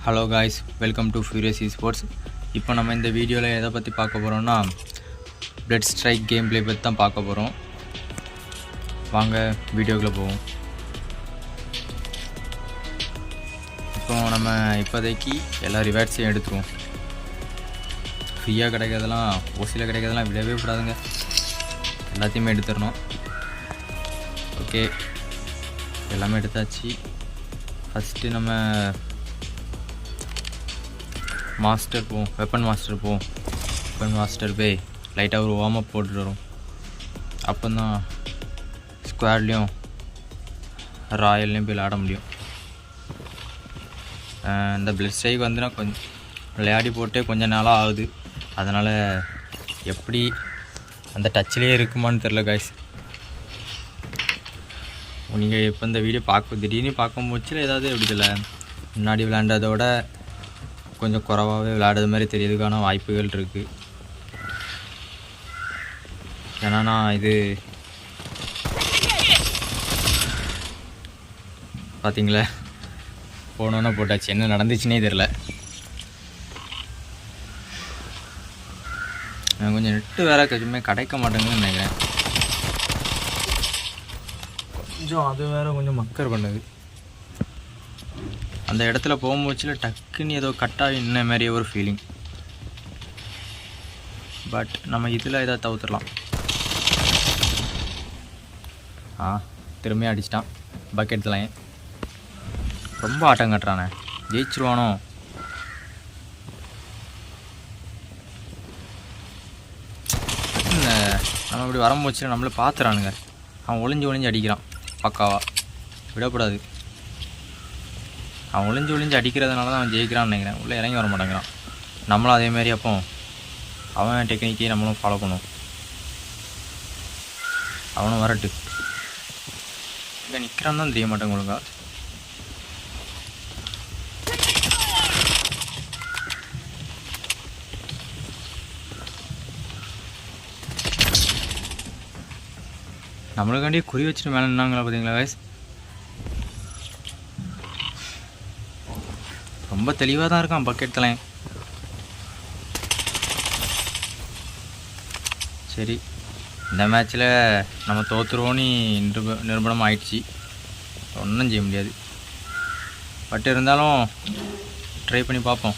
Hello guys, welcome to furious eSports. இப்போ நம்ம இந்த வீடியோவில் எதை பற்றி பார்க்க போகிறோம்னா பிளட் ஸ்ட்ரைக் கேம் பிளே பற்றி தான் பார்க்க போகிறோம். வாங்க வீடியோக்குள்ளே போவோம். இப்போ நம்ம இப்போதைக்கு எல்லா ரிவார்ட்ஸையும் எடுத்துருவோம். ஃப்ரீயாக கிடைக்கிறதெல்லாம் ஓசியில் கிடைக்கிறதெல்லாம் விடவே கூடாதுங்க, எல்லாத்தையுமே எடுத்துடணும். ஓகே, எல்லாமே எடுத்தாச்சு. ஃபஸ்ட்டு நம்ம மாஸ்டர் போவோம், வெப்பன் மாஸ்டர் போவோம். வெப்பன் மாஸ்டர் போய் லைட்டாக ஒரு வார்ம் அப் போட்டுட்டு வரும். அப்போ தான் ஸ்குவாட்லேயும் ராயல்லையும் போய் விளையாட முடியும். இந்த பிளட் ஸ்ட்ரைக் வந்துன்னா கொஞ்சம் விளையாடி போட்டே கொஞ்சம் நாளாக ஆகுது. அதனால் எப்படி அந்த டச்சிலே இருக்குமான்னு தெரில காய்ஸ். நீங்கள் இப்போ இந்த வீடியோ திடீர்னு பார்க்கும் போச்சில் ஏதாவது எப்படி தெரியல, முன்னாடி விளையாண்டதோட கொஞ்சம் குறைவாகவே விளையாடுறது மாதிரி தெரியறதுக்கான வாய்ப்புகள் இருக்குது. ஏன்னா நான் இது பார்த்தீங்களா, போனோன்னே போட்டாச்சு, என்ன நடந்துச்சுன்னே தெரில. கொஞ்சம் நெட்டு வேறு கொஞ்சமே கிடைக்க மாட்டேங்குதுன்னு நினைக்கிறேன். கொஞ்சம் அது வேறு கொஞ்சம் மக்கர் பண்ணுது. அந்த இடத்துல போகும்போச்சில் டக்குன்னு ஏதோ கட்டாக இன்ன மாதிரி ஒரு ஃபீலிங். பட் நம்ம இதில் ஏதாவது தவிர்த்துடலாம். திரும்பியும் அடிச்சிட்டான் பக்கெட்லாம். ரொம்ப ஆட்டம் கட்டுறானே, ஜெயிச்சிருவானோ? நம்ம இப்படி வரும்போச்சில் நம்மளை பார்த்துறானுங்க. அவன் ஒளிஞ்சு அடிக்கிறான் பக்காவா, விடக்கூடாது. அவன் ஒளிஞ்சு அடிக்கிறதுனால தான் அவன் ஜெயிக்கிறான்னு நினைக்கிறேன். உள்ளே இறங்கி வர மாட்டேங்கிறான். நம்மளும் அதேமாரி அப்போ அவன் டெக்னிக்கே நம்மளும் ஃபாலோ பண்ணுவோம். அவனும் வரட்டு. இங்கே நிற்கிறான்னு தான் தெரிய மாட்டேங்க ஒழுங்கா. நம்மளுக்காண்டியே குறி வச்சுட்டு மேலே நின்னாங்களா பார்த்தீங்களா வயசு? ரொம்ப தெளிவாக தான் இருக்கான் பக்கெட்டில். சரி, இந்த மேட்ச்சில் நம்ம தோற்றுருவோன்னு நிரூபணம் ஆயிடுச்சு. ஒன்றும் செய்ய முடியாது. பட் இருந்தாலும் ட்ரை பண்ணி பார்ப்போம்.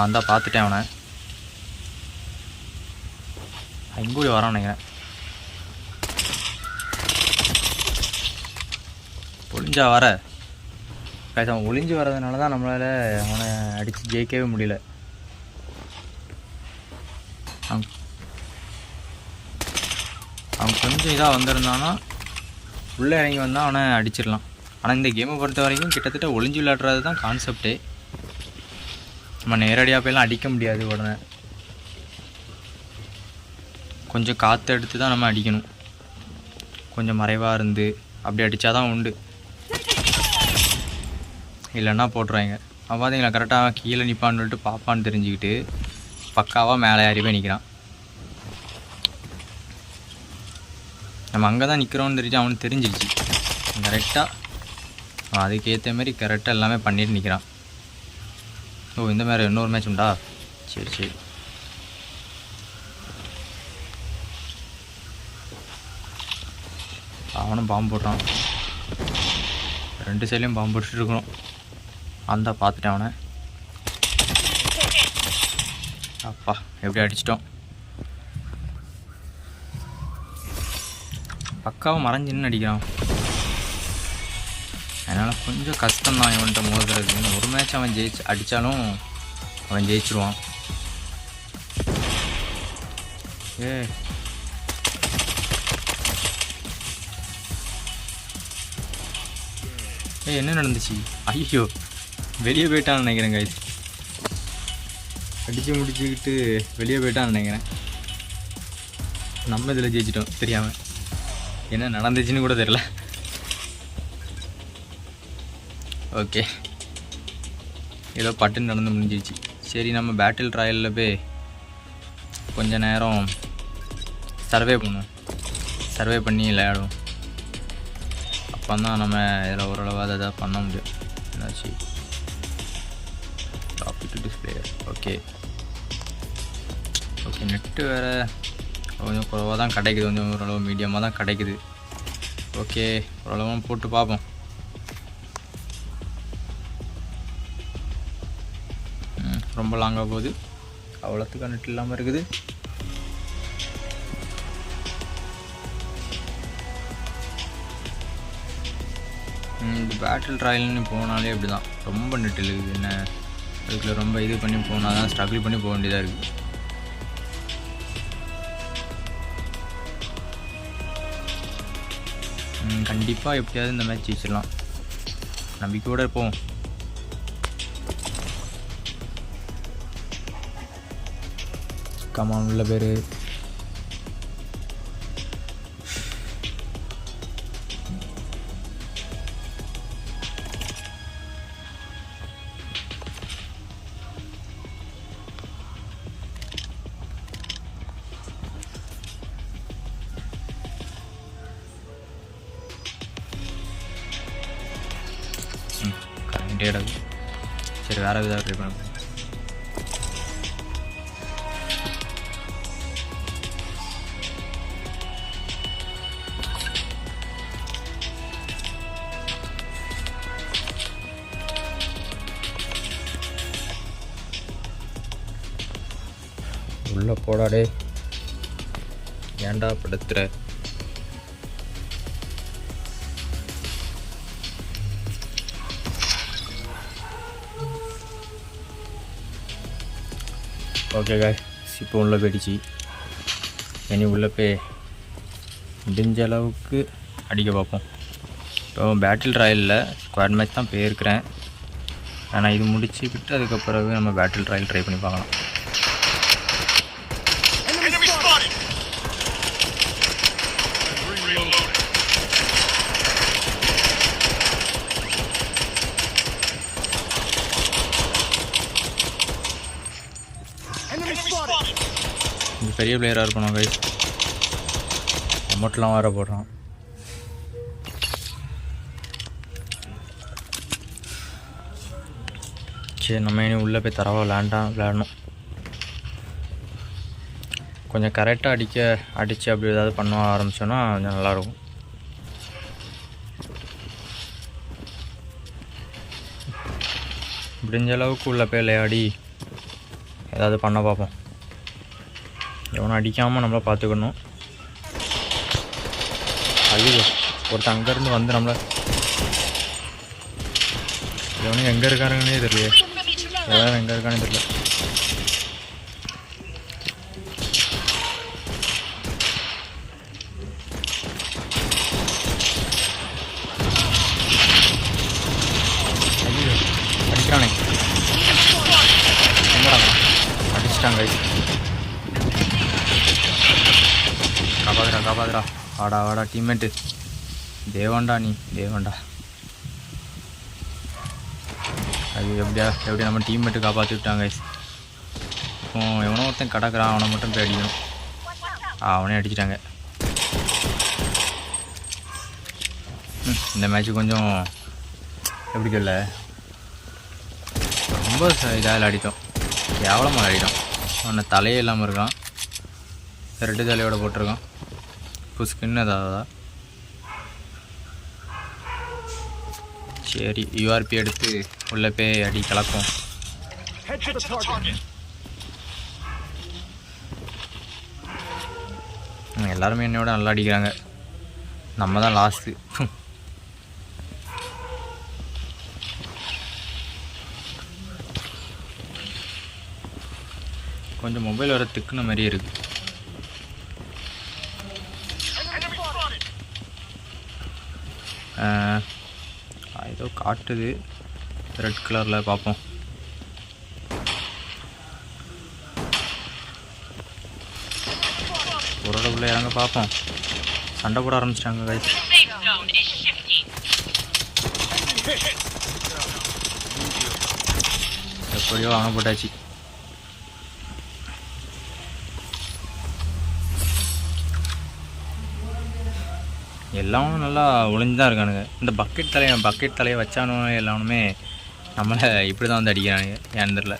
அதான் பார்த்துட்டேன் அவனை. இங்கூடி வரான்னு நினைக்கிறேன். ஒளிஞ்சா வர அவன் ஒளிஞ்சு வர்றதுனால தான் நம்மளால் அவனை அடித்து ஜெயிக்கவே முடியல. அவன் கொஞ்சம் இதாக வந்திருந்தானா உள்ளே இறங்கி வந்தால் அவனை அடிச்சிடலாம். ஆனால் இந்த கேமை பொறுத்த வரைக்கும் கிட்டத்தட்ட ஒளிஞ்சு விளையாடுறது தான் கான்செப்டே. நம்ம நேரடியாக போயெல்லாம் அடிக்க முடியாது. உடனே கொஞ்சம் காற்று எடுத்து தான் நம்ம அடிக்கணும். கொஞ்சம் மறைவாக இருந்து அப்படி அடித்தா தான் உண்டு, இல்லைன்னா போட்டுருவாங்க. அவன் பார்த்தீங்களா கரெக்டாக கீழே நிற்பான்னு சொல்லிட்டு பாப்பான்னு தெரிஞ்சுக்கிட்டு பக்காவாக மேலே ஏறி போய் நிற்கிறான். நம்ம அங்கே தான் நிற்கிறோன்னு தெரிஞ்சு அவனுக்கு தெரிஞ்சிருச்சு. கரெக்டாக அதுக்கேற்ற மாதிரி கரெக்டாக எல்லாமே பண்ணிட்டு நிற்கிறான். ஓ, இந்த மாதிரி இன்னொரு மேட்ச் உண்டா? சரி. அவனும் பாம்பு போட்டான். 2 சைட்லேயும் பாம்பு போட்டுட்டு இருக்கணும். அந்த பார்த்துட்டேன் அவனை. அப்பா எப்படி அடிச்சிட்டோம். பக்காவும் மறைஞ்சு நின்று அடிக்கிறான். அதனால் கொஞ்சம் கஷ்டம்தான் இவன்கிட்ட மோதுறது. ஒரு மேட்ச் அவன் அடித்தாலும் அவன் ஜெயிச்சிருவான். என்ன நடந்துச்சு? ஐயோ, வெளியே போயிட்டான்னு நினைக்கிறேன் கைஸ். அடித்து முடிச்சுக்கிட்டு வெளியே போயிட்டான்னு நினைக்கிறேன். நம்ம இதில் ஜெயிச்சிட்டோம் தெரியாமல். என்ன நடந்துச்சுன்னு கூட தெரில. ஓகே, ஏதோ பட்டுன்னு நடந்து முடிஞ்சிச்சு. சரி, நம்ம பேட்டில் ராயலில் போய் கொஞ்ச நேரம் சர்வே பண்ணுவோம். சர்வே பண்ணி விளையாடுவோம். அப்போ தான் நம்ம இதில் ஓரளவு அதை பண்ண முடியும். என்னாச்சு ஓகே ஓகே, நெட்டு வேறு கொஞ்சம் குறைவாக தான் கிடைக்குது, கொஞ்சம் ஓரளவு மீடியமாக தான் கிடைக்குது. ஓகே, ஓரளவு போட்டு பார்ப்போம். ரொம்ப லாங்காக போகுது, அவ்வளோத்துக்கு நெட் இல்லாமல் இருக்குது. இந்த பேட்டில் ராயல்னு போனாலே அப்படி தான், ரொம்ப நெட் இருக்குது. என்ன அதுக்குள்ளே ரொம்ப இது பண்ணி போனால் தான், ஸ்ட்ரகிள் பண்ணி போக வேண்டியதாக இருக்குது. கண்டிப்பாக எப்படியாவது இந்த மேட்ச் ஜெயிச்சிடலாம், நம்பிக்கையோடு இருப்போம். கமான் உள்ள பேர். கரண்டேடாது. சரி, வேறு விதமாக ட்ரை பண்ண. உள்ளே போடாடே, ஏன்டா படுத்துற? ஓகே காய்ஸ், இப்போ உள்ளே போயிடுச்சு. இனி உள்ளே போய் முடிஞ்ச அளவுக்கு அடிக்க பார்ப்போம். இப்போ பேட்டில் ராயலில் ஸ்குவாட் மேட்ச் தான் போயிருக்கிறேன். ஆனால் இது முடிச்சுக்கிட்டு அதுக்கப்புறம் நம்ம பேட்டில் ராயல் ட்ரை பண்ணி பார்க்கலாம். இது பெரிய பிளேயராக இருக்கணும் கைஸ், அமௌண்ட்லாம் வேறு போடுறான். சரி, நம்ம இனி உள்ளே போய் தரவா விளையாடணும். கொஞ்சம் கரெக்டாக அடித்து அப்படி ஏதாவது பண்ண ஆரம்பித்தோன்னா கொஞ்சம் நல்லாயிருக்கும். முடிஞ்ச அளவுக்கு உள்ளே போய் விளையாடி ஏதாவது பண்ண பார்ப்போம். எவனும் அடிக்காமல் நம்மளை பார்த்துக்கணும். ஐயோ, ஒருத்தர் அங்கேருந்து வந்து நம்மளை எவனும் எங்கே இருக்காருங்கன்னே தெரியல, எவனும் எங்கே இருக்கானே தெரியல. ஐயோ, அடிக்கிறானே, அடிச்சிட்டாங்க. காப்பாதுடா, வாடா டீம்மேட்டு, தேவண்டா நீ, தேவண்டா. அது எப்படி நம்ம டீம்மேட்டு காப்பாற்றி விட்டாங்க. இப்போ எவனோ ஒருத்தன் கிடக்குறான், அவனை மட்டும் போய் அடிக்கணும். அவனே அடிச்சிட்டாங்க. இந்த மேட்ச்சு கொஞ்சம் எப்படி சொல்ல, ரொம்ப இதாக விளையாடிட்டோம், கேவலமாக விளையாடிட்டோம். அவனை தலையே இல்லாமல் இருக்கான், ரெட்டு தலையோட போட்டிருக்கான். இப்போ ஸ்கின் ஏதாவது. சரி, யூஆர்பி எடுத்து உள்ளே போய் அடி கலக்கும். எல்லாருமே என்னோட நல்லா அடிக்கிறாங்க, நம்ம தான் லாஸ்ட்டு. கொஞ்சம் மொபைல் வர திக்குன மாதிரியே இருக்குது. ஏதோ காட்டுது ரெட் கலரில், பார்ப்போம். ஓரளவுக்குள்ள இறங்க பார்ப்போம். சண்டை போட ஆரம்பிச்சிட்டாங்க கைஸ். எப்படியோ வாங்க போட்டாச்சு. எல்லாரும் நல்லா ஒளிஞ்சு தான் இருக்கானுங்க. இந்த பக்கெட் தலையை வச்சானு எல்லாருமே நம்மளை இப்படி தான் வந்து அடிக்கிறானுங்க. ஏன்னு தெரில,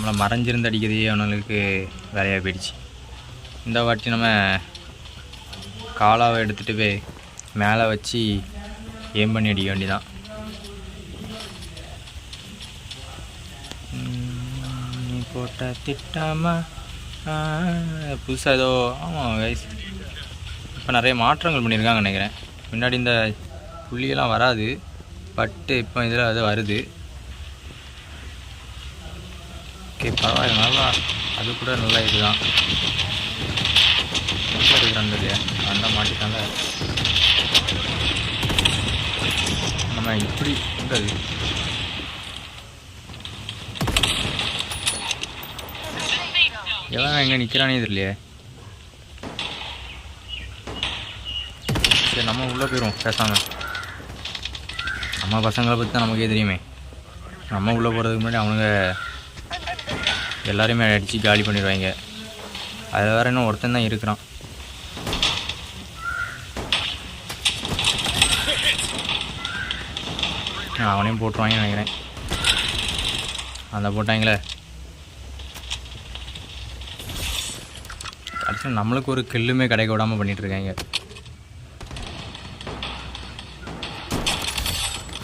நம்மளை மறைஞ்சிருந்து அடிக்கிறதே அவனுங்களுக்கு வேலையாக போயிடுச்சு. இந்த வாட்டி நம்ம காலாவை எடுத்துகிட்டு போய் மேலே வச்சு ஏம் பண்ணி அடிக்க வேண்டியதான். நீ போட்ட திட்டாமா புதுசாக ஏதோ ஆமாம் கைஸ் இப்போ நிறைய மாற்றங்கள் பண்ணியிருக்காங்க நினைக்கிறேன். முன்னாடி இந்த புள்ளியெல்லாம் வராது, பட்டு இப்போ இதில் அது வருது. ஓகே பரவாயில்ல, நல்லா அது கூட நல்லா இதுதான் இருக்கிறாங்க இல்லையா, அந்த மாட்டிட்டாங்க. நம்ம இப்படி இருந்தது எவன் எங்கே நிற்கிறானே தெரியலையே. சரி நம்ம உள்ளே போயிடுவோம் பேசாமல். நம்ம பசங்களை பற்றி தான் நமக்கே தெரியுமே. நம்ம உள்ளே போகிறதுக்கு முன்னாடி அவனுங்க எல்லாரையுமே அடித்து காலி பண்ணிடுவாங்க. அதில் வேறு இன்னும் ஒருத்தன் தான் இருக்கிறான். அவனையும் போட்டுருவாங்கன்னு நினைக்கிறேன். அந்த போட்டாங்களே கடைசியில் நம்மளுக்கு ஒரு கில்லுமே கிடைக்க விடாமல் பண்ணிகிட்ருக்காங்க.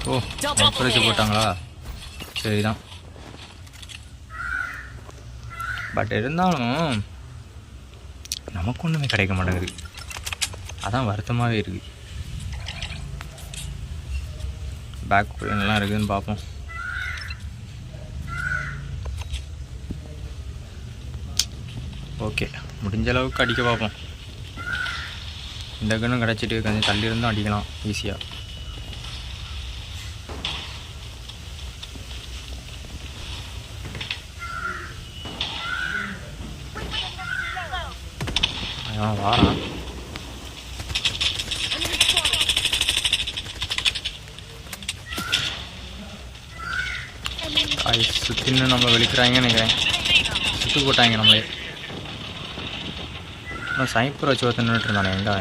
ஓ நெட்ஃப்ளிக்ஸ் போட்டாங்களா, சரிதான். பட் இருந்தாலும் நமக்கு ஒன்றுமே கிடைக்க மாட்டேங்குது, அதான் வருத்தமாகவே இருக்குது. பேக் எல்லாம் இருக்குதுன்னு பார்ப்போம். ஓகே முடிஞ்ச அளவுக்கு அடிக்க பார்ப்போம். இந்த கன்னும் கிடச்சிட்டு கொஞ்சம் தள்ளி இருந்தால் அடிக்கலாம் ஈஸியாக. வாரான் சுற்றின்னு நம்ம வெளிக்கிறாங்கன்னு நினைக்கிறேன். சுற்று போட்டாங்க நம்மளே. சைப்பர் வச்சு ஒருத்தர் நின்றுட்டு இருந்தானே எங்க.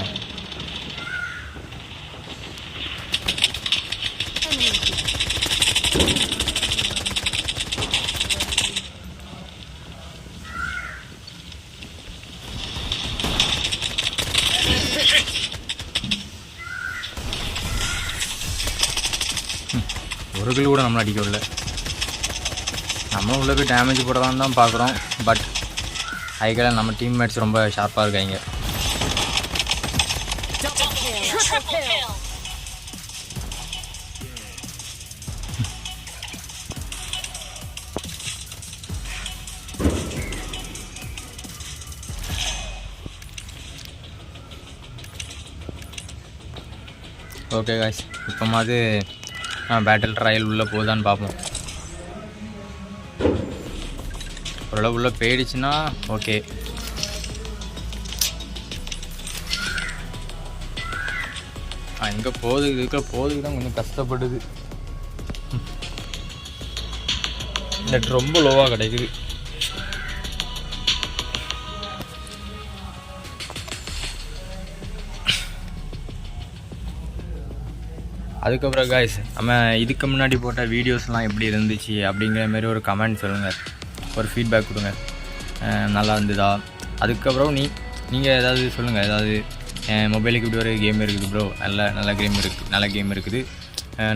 ஒரு கிலோ கூட நம்மளை அடிக்க விடல. நம்மளும் உள்ளே போய் டேமேஜ் போடலான்னு தான் பார்க்குறோம். பட் அதுக்கெல்லாம் நம்ம டீம்மேட்ஸ் ரொம்ப ஷார்ப்பாக இருக்காங்க. ஓகே காய்ஸ், இப்போ மாதிரி பேட்டில் ட்ரையல் உள்ளே போகுதான்னு பார்ப்போம். ஓரளவு உள்ளே போயிடுச்சுன்னா ஓகே. இங்கே போகுது, இதுக்குள்ள போகுதுக்கு தான் கொஞ்சம் கஷ்டப்படுது. நெட் ரொம்ப லோவாக கிடைக்குது. அதுக்கப்புறம் காய்ஸ், நம்ம இதுக்கு முன்னாடி போட்ட வீடியோஸ்லாம் எப்படி இருந்துச்சு அப்படிங்கிற மாதிரி ஒரு கமெண்ட் சொல்லுங்கள், ஒரு ஃபீட்பேக் கொடுங்க. நல்லா இருந்ததா? அதுக்கப்புறம் நீங்கள் ஏதாவது சொல்லுங்கள். ஏதாவது மொபைலுக்கு இப்படி ஒரு கேம் இருக்குது ப்ரோ, நல்ல கேம் இருக்குது,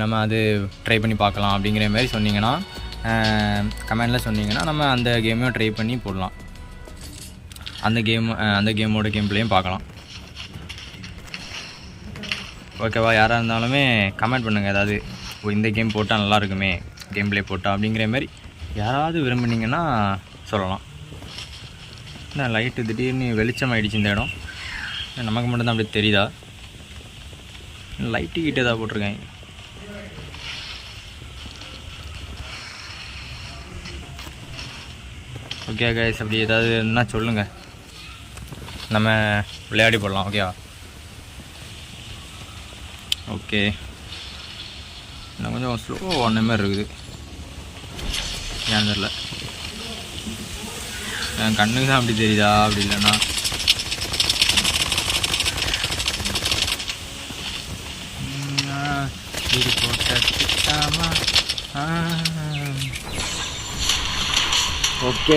நம்ம அது ட்ரை பண்ணி பார்க்கலாம் அப்படிங்கிற மாதிரி சொன்னீங்கன்னா, கமெண்டில் சொன்னீங்கன்னா நம்ம அந்த கேமையும் ட்ரை பண்ணி போடலாம். அந்த கேமோட கேம் பிளேயும் பார்க்கலாம். ஓகேவா? யாராக இருந்தாலுமே கமெண்ட் பண்ணுங்கள். ஏதாவது இந்த கேம் போட்டால் நல்லா இருக்குமே, கேம் பிளே போட்டால் அப்படிங்கிற மாதிரி யாராவது விரும்புனீங்கன்னா சொல்லலாம். நான் லைட்டு திடீர்னு வெளிச்சம் ஆகிடுச்சு இந்த இடம். நமக்கு மட்டும்தான் அப்படி தெரியுதா? லைட்டு கிட்டே தான் போட்டிருக்காங்க. ஓகே கைஸ், அப்படி ஏதாவது என்ன சொல்லுங்கள், நம்ம விளையாடி போடலாம். ஓகேவா? ஓகே, இன்னும் கொஞ்சம் ஸ்லோ ஆன மாதிரி இருக்குது. ஏன் தெரியல, என் கண்ணுக்கு தான் அப்படி தெரியுதா? அப்படி இல்லைன்னா இது போட்ட திட்டாமா ஓகே,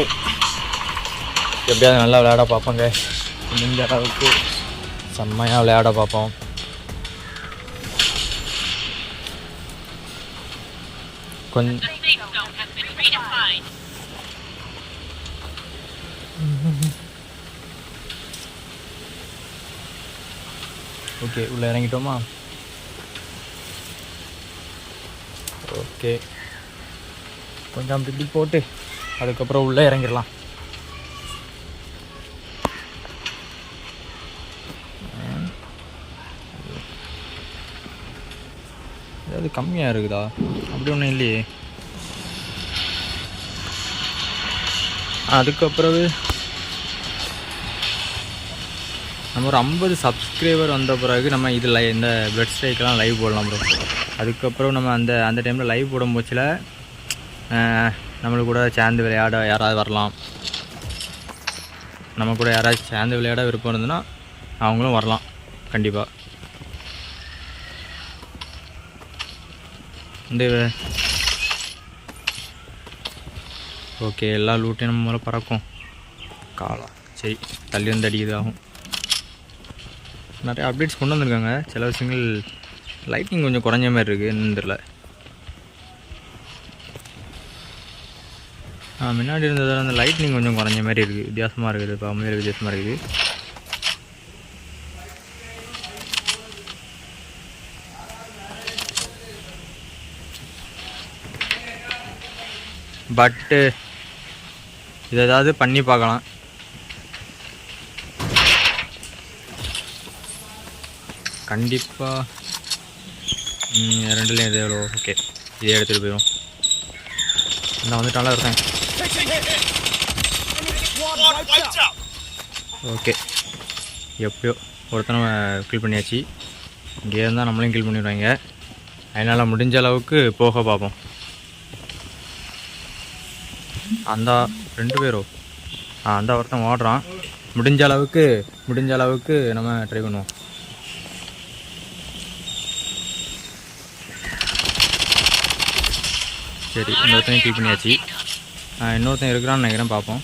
எப்படியாவது நல்லா விளையாட பார்ப்போங்க. முடிஞ்ச அளவுக்கு செம்மையாக விளையாட பார்ப்போம். கொஞ்சம் ஓகே, உள்ளே இறங்கிட்டோமா? ஓகே, கொஞ்சம் அப்படி இப்படி போட்டு அதுக்கப்புறம் உள்ளே இறங்கிடலாம். ஏதாவது கம்மியாக இருக்குதா? அப்படி ஒன்றும் இல்லையே. அதுக்கப்புறம் நம்ம ஒரு 50 சப்ஸ்கிரைபர் வந்த பிறகு நம்ம இதில் இந்த பெட் ஸ்ட்ரைக்கெலாம் லைவ் போடலாம் ப்ரோ. அதுக்கப்புறம் நம்ம அந்த டைமில் லைவ் போடும் போச்சில் நம்மளுக்கு கூட சேர்ந்து விளையாட யாராவது வரலாம். நம்ம கூட யாராவது சேர்ந்து விளையாட விருப்பம் இருந்ததுன்னா அவங்களும் வரலாம் கண்டிப்பாக. இந்த ஓகே, எல்லா லூட்டையும் நம்ம மேலே பறக்கும். காலம் சரி, தள்ளி வந்து அடிக்குது ஆகும். நிறைய அப்டேட்ஸ் கொண்டு வந்திருக்காங்க. சில விஷயங்கள் லைட்டிங் கொஞ்சம் குறைஞ்ச மாதிரி இருக்குது, என்னன்னு தெரியல. முன்னாடி இருந்ததில் அந்த லைட்னிங் கொஞ்சம் குறைஞ்ச மாதிரி இருக்குது, வித்தியாசமாக இருக்குது. இப்போ அமைதியில் வித்தியாசமாக இருக்குது. பட்டு இது ஏதாவது பண்ணி பார்க்கலாம். கண்டிப்பாக ரெண்டுலேயும் இது எவ்வளோ? ஓகே, இதே எடுத்துகிட்டு போயிடும். நான் வந்துட்டாலாம் இருக்கேன். ஓகே, எப்படியோ ஒருத்தனை கில் பண்ணியாச்சு. இங்கே இருந்தால் நம்மளையும் கில் பண்ணிடுவாங்க. அதனால் முடிஞ்ச அளவுக்கு போக பார்ப்போம். அந்த 2 பேரோ? அந்த ஒருத்தன் ஓடுறான். முடிஞ்ச அளவுக்கு நம்ம ட்ரை பண்ணுவோம். சரி, இன்னொருத்தனையும் கில் பண்ணியாச்சு. இன்னொருத்தன் இருக்கிறான்னு நினைக்கிறேன், பார்ப்போம்.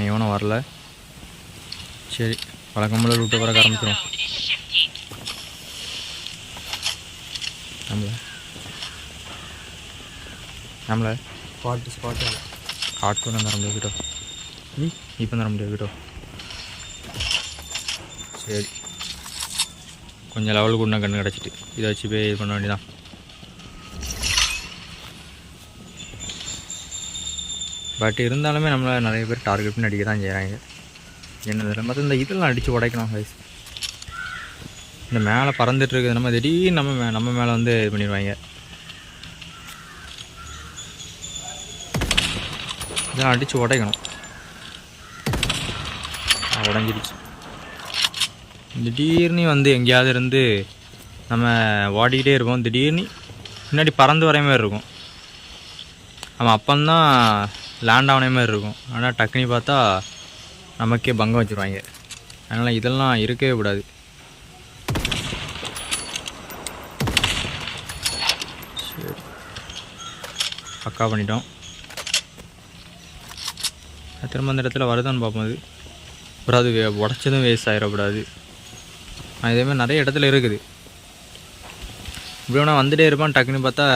இவனும் வரல. சரி, வழக்கம்போல ரூட்டை பறக்க ஆரம்பிச்சிடும். நம்மளை ஸ்பாட்டு காட்டு தர முடியாது கிட்டோ. இப்போ தர முடியாது கிட்டோ. சரி, கொஞ்சம் லெவலுக்கு இன்னும் கண்ணு கிடச்சிட்டு இதை வச்சு போய் இது பண்ண வேண்டியதான். பட் இருந்தாலுமே நம்மளை நிறைய பேர் டார்கெட் பண்ணி அடிக்க தான் செய்கிறாங்க. என்னதில்லை மற்ற இந்த இதெல்லாம் அடித்து உடைக்கணும் கைஸ். இந்த மேலே பறந்துட்டு இருக்குது, நம்ம திடீர்னு நம்ம மேலே வந்து இது பண்ணிடுவாங்க. இதெல்லாம் அடித்து உடைக்கணும். உடஞ்சிருச்சு. திடீர்னு வந்து எங்கேயாவது இருந்து நம்ம ஓடிக்கிட்டே இருப்போம். திடீர்னு முன்னாடி பறந்து வர மாதிரி இருக்கும். நம்ம அப்பந்தான் லேண்ட் ஆன மாதிரி இருக்கும். ஆனால் டக்குனி பார்த்தா நமக்கே பங்கம் வச்சுருவாங்க. அதனால் இதெல்லாம் இருக்கவே கூடாது. சரி, பக்கா பண்ணிட்டோம். திரும்ப அந்த இடத்துல வருதான்னு பார்ப்போம். அது அப்புறம் அது உடச்சதும் வேஸ்ட் ஆகிடக்கூடாது. இதேமாதிரி நிறைய இடத்துல இருக்குது. இப்படி வேணால் வந்துகிட்டே இருப்பான், டக்குன்னு பார்த்தா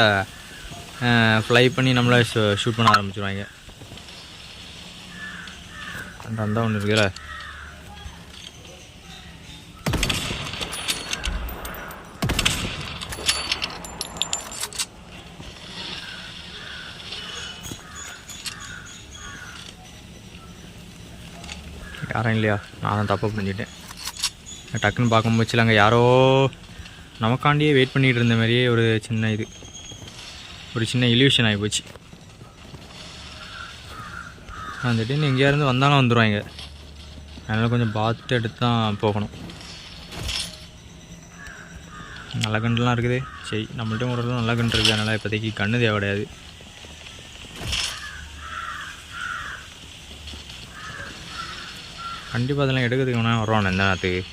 ஃப்ளை பண்ணி நம்மளை ஷூட் பண்ண ஆரம்பிச்சிடுவாங்க. அந்த ஒன்று இருக்குல்ல, யாரும் இல்லையா? நான் தான் தப்பாக புரிஞ்சுட்டேன். டக்குன்னு பார்க்கும்போது அங்கே யாரோ நமக்காண்டியே வெயிட் பண்ணிகிட்டு இருந்த மாதிரியே ஒரு சின்ன இல்யூஷன் ஆகி போச்சு. அந்த டைம் எங்கேயாருந்து வந்தாலும் வந்துடுவாங்க. அதனால் கொஞ்சம் பார்த்து எடுத்து தான் போகணும். நல்ல கன்றுலாம் இருக்குது. சரி, நம்மள்ட்ட ஒரு நல்ல கன்று இருக்குது. அதனால் இப்போதைக்கு கன்று தேவை கிடையாது. கண்டிப்பாக அதெல்லாம் எடுக்கிறதுக்கு எவனா வருவான் இந்த நேரத்துக்கு.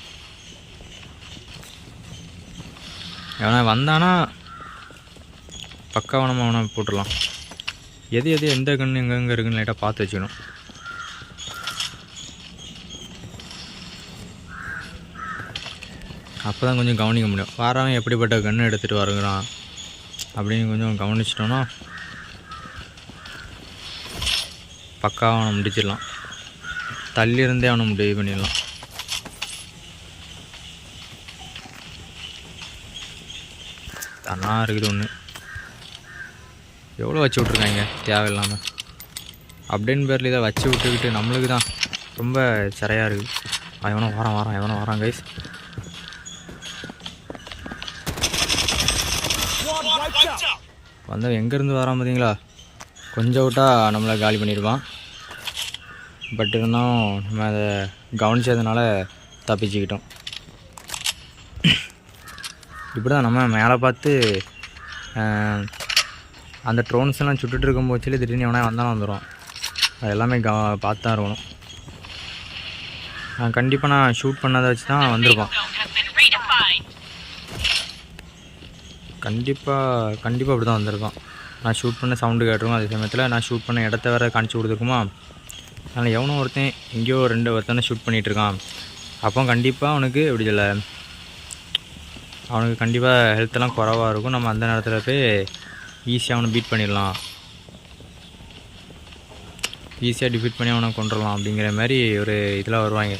எவனா வந்தானா பக்காவாக நம்ம அவனை போட்டுடலாம். எது எந்த கன்று எங்கெங்கே இருக்குன்னு லைட்டாக பார்த்து வச்சுக்கணும். அப்போ தான் கொஞ்சம் கவனிக்க முடியும். வாரவன் எப்படிப்பட்ட கன்று எடுத்துகிட்டு வருகிறான் அப்படின்னு கொஞ்சம் கவனிச்சிட்டோன்னா பக்காவாக அவனை முடிச்சிடலாம். தள்ளியிருந்தே அவனை முடிவு பண்ணிடலாம். தானா இருக்குது ஒன்று. எவ்வளோ வச்சு விட்ருக்காங்க தேவையில்லாமல். அப்படின்னு பேரில் இதை வச்சு விட்டுக்கிட்டு நம்மளுக்கு தான் ரொம்ப சிறையாக இருக்குது. எவனோ வரான் கைஸ். வந்தவன் எங்கேருந்து வரான் பார்த்தீங்களா? கொஞ்சம் விட்டா நம்மளை காலி பண்ணிடுவான். பட் இருந்தாலும் நம்ம அதை கவனித்ததுனால தப்பிச்சுக்கிட்டோம். இப்படி தான் நம்ம மேலே பார்த்து அந்த ட்ரோன்ஸ் எல்லாம் சுட்டுட்டு இருக்கும் போச்சுல திடீர்னு எவனா வந்தாலும் வந்துடும். அது எல்லாமே பார்த்து தான் இருக்கணும். கண்டிப்பாக நான் ஷூட் பண்ணதை வச்சு தான் வந்திருப்பான். கண்டிப்பாக அப்படி தான் வந்திருக்கான். நான் ஷூட் பண்ண சவுண்டு கேட்டிருக்கோம். அதே சமயத்தில் நான் ஷூட் பண்ண இடத்த வேறு காணிச்சு கொடுத்துருக்குமா. அதனால் எவனோ எங்கேயோ ஒருத்தனை ஷூட் பண்ணிகிட்ருக்கான். அப்போ கண்டிப்பாக அவனுக்கு எப்படி சொல்ல, அவனுக்கு கண்டிப்பாக ஹெல்த்தெல்லாம் குறவாக இருக்கும். நம்ம அந்த நேரத்தில் போய் ஈஸியாக அவனை பீட் பண்ணிடலாம், ஈஸியாக டிஃபீட் பண்ணி அவனை கொண்டுடலாம் அப்படிங்கிற மாதிரி ஒரு இதில் வருவாங்க.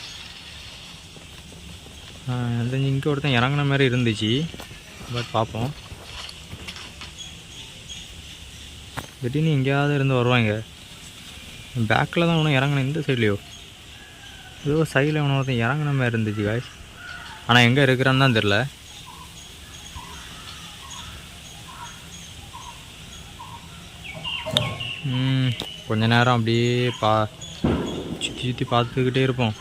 அந்த இங்கே ஒருத்தன் இறங்கின மாதிரி இருந்துச்சு. பட் பார்ப்போம். திடீர்னு எங்கேயாவது இருந்து வருவாங்க. பேக்கில் தான் அவனும் இறங்கின, இந்த சைட்லேயோ ஏதோ சைடில் அவனை ஒருத்தன் இறங்கின மாதிரி இருந்துச்சு காய்ஸ். ஆனால் எங்கே இருக்கிறான்னு தான் தெரில. கொஞ்ச நேரம் அப்படியே சுற்றி பார்த்துக்கிட்டே இருப்போம்.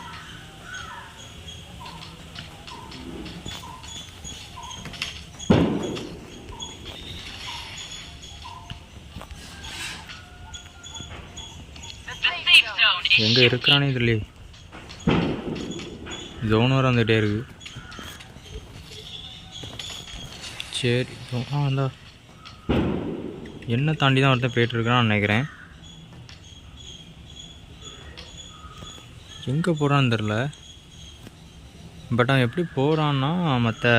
எங்கே இருக்கிறானே இதுலையே ஜோன் வர வந்துகிட்டே இருக்கு. சரி அந்த என்ன தாண்டி தான் ஒருத்தன் போய்ட்டுருக்கான்னு நினைக்கிறேன். எங்கே போகிறான்னு தெரில. பட் அவன் எப்படி போகிறான்னா மற்ற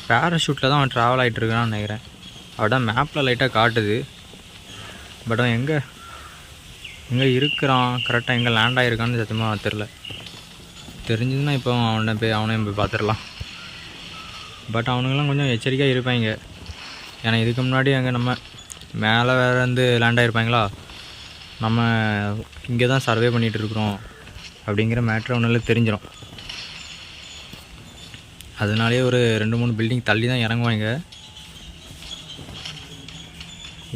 பேராஷூட்டில் தான் அவன் ட்ராவல் ஆகிட்டு இருக்கான்னு நினைக்கிறேன். அவன் மேப்பில் லைட்டாக காட்டுது. பட் அவன் எங்கே இருக்கிறான், கரெக்டாக எங்கே லேண்ட் ஆகிருக்கான்னு சத்தியமாக தெரில. தெரிஞ்சதுன்னா இப்போ அவனையும் போய் பார்த்துடலாம். பட் அவனுங்கெல்லாம் கொஞ்சம் எச்சரிக்கையாக இருப்பாங்க. ஏன்னா இதுக்கு முன்னாடி அங்கே நம்ம மேலே வேறு வந்து லேண்ட் ஆகிருப்பாங்களா, நம்ம இங்கே தான் சர்வே பண்ணிகிட்ருக்குறோம் அப்படிங்கிற மேட்ரு அவனால தெரிஞ்சிடும். அதனாலே ஒரு 2-3 பில்டிங் தள்ளி தான் இறங்குவாங்க.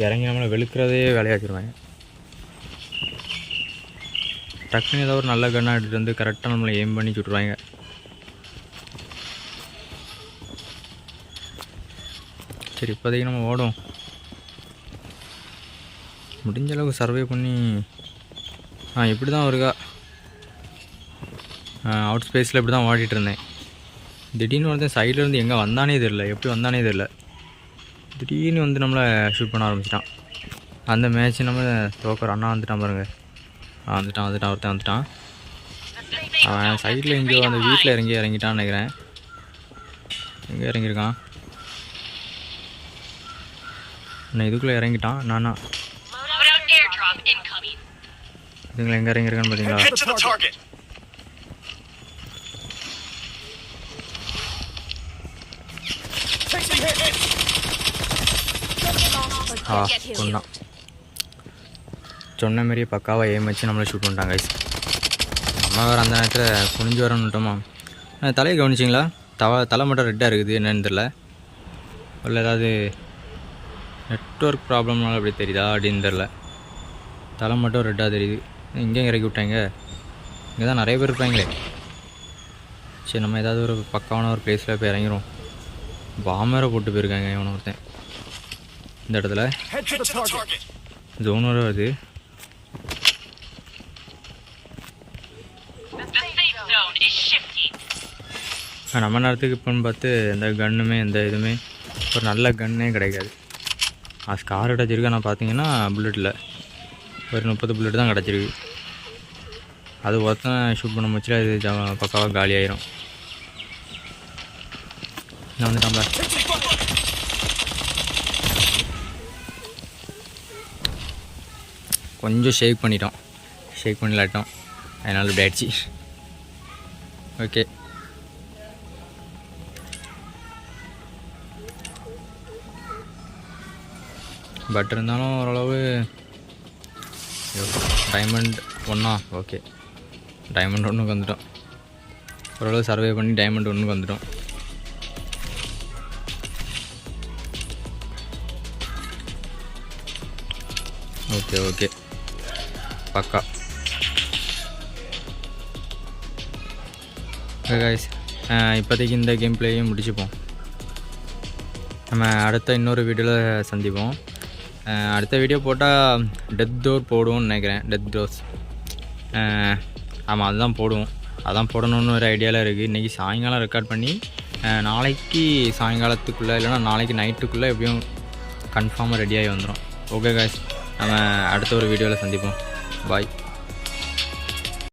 இறங்கி நம்மளை வெளுக்கிறதே வேலையாக்கிடுவாங்க. டக்குன்னு ஏதோ ஒரு நல்ல கன்னாக எடுத்துகிட்டு வந்து கரெக்டாக நம்மளை எய்ம் பண்ணி சுட்டுருவாங்க. சரி இப்போதைக்கு நம்ம ஓடும். முடிஞ்ச அளவுக்கு சர்வே பண்ணி இப்படி தான் இருக்கா. அவுட் ஸ்பேஸில் இப்படி தான் ஓடிட்டு இருந்தேன். திடீர்னு ஒருத்தன் சைட்லேருந்து எங்கே வந்தானே தெரில, எப்படி வந்தானே தெரில. திடீர்னு வந்து நம்மளை ஷூட் பண்ண ஆரம்பிச்சிட்டான். அந்த மேட்ச் நம்ம தோக்கர் அண்ணா வந்துட்டான் பாருங்க. வந்துட்டான் ஒருத்தன் வந்துட்டான். அவன் சைடில் எங்கேயோ அந்த வீட்டில் இறங்கிட்டான்னு நினைக்கிறேன். எங்கே இறங்கியிருக்கான்? நான் இதுக்குள்ளே இறங்கிட்டான். நானா இதுங்களை எங்கே இறங்கியிருக்கான்னு பார்த்தீங்களா? கொண்டான். சொன்ன மாரியே பக்காவாக ஏம் வச்சு நம்மளை ஷூட் பண்ணிட்டாங்க கைஸ். நம்ம வேறு அந்த நேரத்தில் குனிஞ்சு வரணுட்டோமா. தலையை கவனிச்சிங்களா? தலை மட்டும் ரெட்டாக இருக்குது, என்னன்னு தெரில. இல்லை ஏதாவது நெட்ஒர்க் ப்ராப்ளம்னால அப்படி தெரியுதா அப்படின்னு தெரில. தலை மட்டும் ரெட்டாக தெரியுது. இங்கேயும் இறக்கி விட்டாங்க. இங்கே தான் நிறைய பேர் இருப்பாங்களே. சரி நம்ம ஏதாவது ஒரு பக்காவான ஒரு பிளேஸில் போய் இறங்கிடும். பாம்பரை போட்டு போயிருக்காங்க இவனை ஒருத்தன். இந்த இடத்துல ஜோன் வர வருது. நம்ம நேரத்துக்கு இப்போன்னு பார்த்து எந்த கன்னுமே எந்த இதுவுமே ஒரு நல்ல கன்னே கிடைக்காது. ஸ்கார் கிடச்சிருக்கு. ஆனால் பார்த்தீங்கன்னா புல்லட்டில் ஒரு 30 புல்லட் தான் கிடச்சிருக்கு. அது ஒருத்தனை ஷூட் பண்ண முச்சில் அது பக்காவாக காலி ஆயிரும். நான் வந்துட்டான்ல. கொஞ்சம் ஷேக் பண்ணிட்டோம், ஷேக் பண்ணிலாட்டோம், அதனால இப்படி ஆயிடுச்சு. ஓகே, பட் இருந்தாலும் ஓரளவு டைமண்ட் 1 ஓகே, டைமண்ட் 1க்கு வந்துட்டோம். ஓரளவு சர்வே பண்ணி டைமண்ட் 1க்கு வந்துட்டோம். ஓகே ஓகே, பக்கா. ஓகே கைஸ், இப்போதைக்கு இந்த கேம் பிளேயும் முடிச்சுப்போம். நம்ம அடுத்த இன்னொரு வீடியோவில் சந்திப்போம். அடுத்த வீடியோ போட்டால் டெத் டோர் போடுவோம்னு நினைக்கிறேன். டெத் டோர்ஸ், ஆமாம் அதுதான் போடுவோம். அதான் போடணுன்னு ஒரு ஐடியாவில் இருக்குது. இன்றைக்கி சாயங்காலம் ரெக்கார்ட் பண்ணி நாளைக்கு சாயங்காலத்துக்குள்ளே இல்லைனா நாளைக்கு நைட்டுக்குள்ளே எப்படியும் கன்ஃபார்மாக ரெடியாகி வந்துடும். ஓகே காய்ஸ், நம்ம அடுத்த ஒரு வீடியோவில் சந்திப்போம். பாய்.